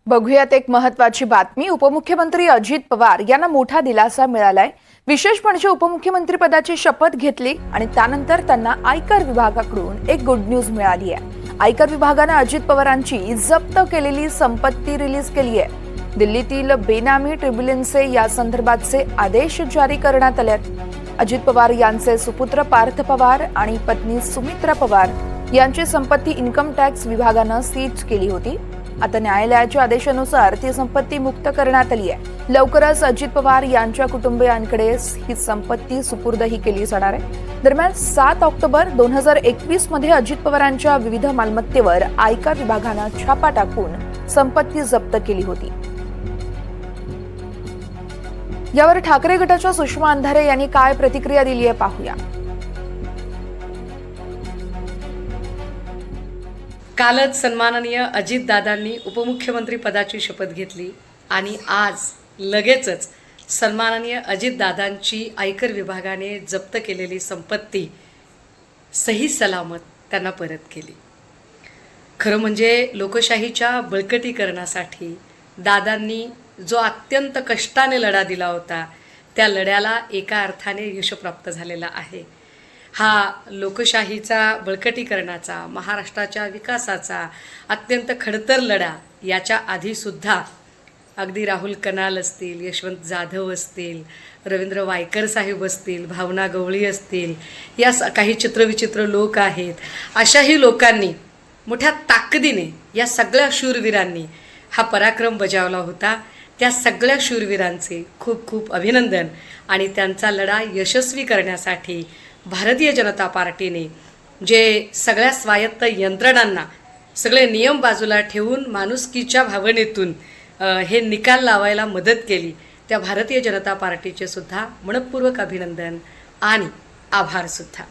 बघूयात एक महत्त्वाची बातमी। उपमुख्यमंत्री अजित पवार यांना मोठा दिलासा मिळालाय। विशेष म्हणजे उपमुख्यमंत्री पदाची शपथ घेतली आणि त्यानंतर त्यांना आयकर विभागाकडून एक गुड न्यूज मिळाली आहे। आयकर विभागाने अजित पवारांची जप्त केलेली संपत्ती रिलीज केली आहे। दिल्लीतील बेनामी ट्रिब्युनलचे या संदर्भातचे आदेश जारी करण्यात आले आहेत। अजित पवार यांचे सुपुत्र पार्थ पवार आणि पत्नी सुमित्रा पवार यांची संपत्ती इन्कम टॅक्स विभागाने सीज केली होती। आता न्यायालयाच्या आदेशानुसार ती संपत्ती मुक्त करण्यात आली आहे। लवकरच अजित पवार यांच्या कुटुंबियांकडे ही संपत्ती सुपूर्दही केली जाणार आहे। दरम्यान 7 ऑक्टोबर 2021 मध्ये अजित पवारांच्या विविध मालमत्तेवर आयकर विभागाने छापा टाकून संपत्ती जप्त केली होती। यावर ठाकरे गटाच्या सुषमा अंधारे यांनी काय प्रतिक्रिया दिली आहे पाहूया। कालच सन्माननीय अजितदादांनी उपमुख्यमंत्री पदाची शपथ घेतली आणि आज लगेचच सन्माननीय अजितदादांची आयकर विभागाने जप्त केलेली संपत्ती सही सलामत त्यांना परत केली। खरं म्हणजे लोकशाहीच्या बळकटीकरणासाठी दादांनी जो अत्यंत कष्टाने लढा दिला होता त्या लढ्याला एका अर्थाने यश प्राप्त झालेला आहे। हा लोकशाहीचा बळकटीकरणाचा, महाराष्ट्राच्या विकासाचा अत्यंत खडतर लढा याच्या आधीसुद्धा अगदी राहुल कनाल असतील, यशवंत जाधव असतील, रवींद्र वायकर साहेब असतील, भावना गवळी असतील, या काही चित्रविचित्र लोक आहेत। अशाही लोकांनी मोठ्या ताकदीने या सगळ्या शूरवीरांनी हा पराक्रम बजावला होता। त्या सगळ्या शूरवीरांचे खूप खूप अभिनंदन आणि त्यांचा लढा यशस्वी करण्यासाठी भारतीय जनता पार्टीने जे सगळ्या स्वायत्त यंत्रणांना सगळे नियम बाजूला ठेवून माणुसकीच्या भावनेतून हे निकाल लावायला मदत केली त्या भारतीय जनता पार्टीचे सुद्धा मनपूर्वक अभिनंदन आणि आभार सुद्धा।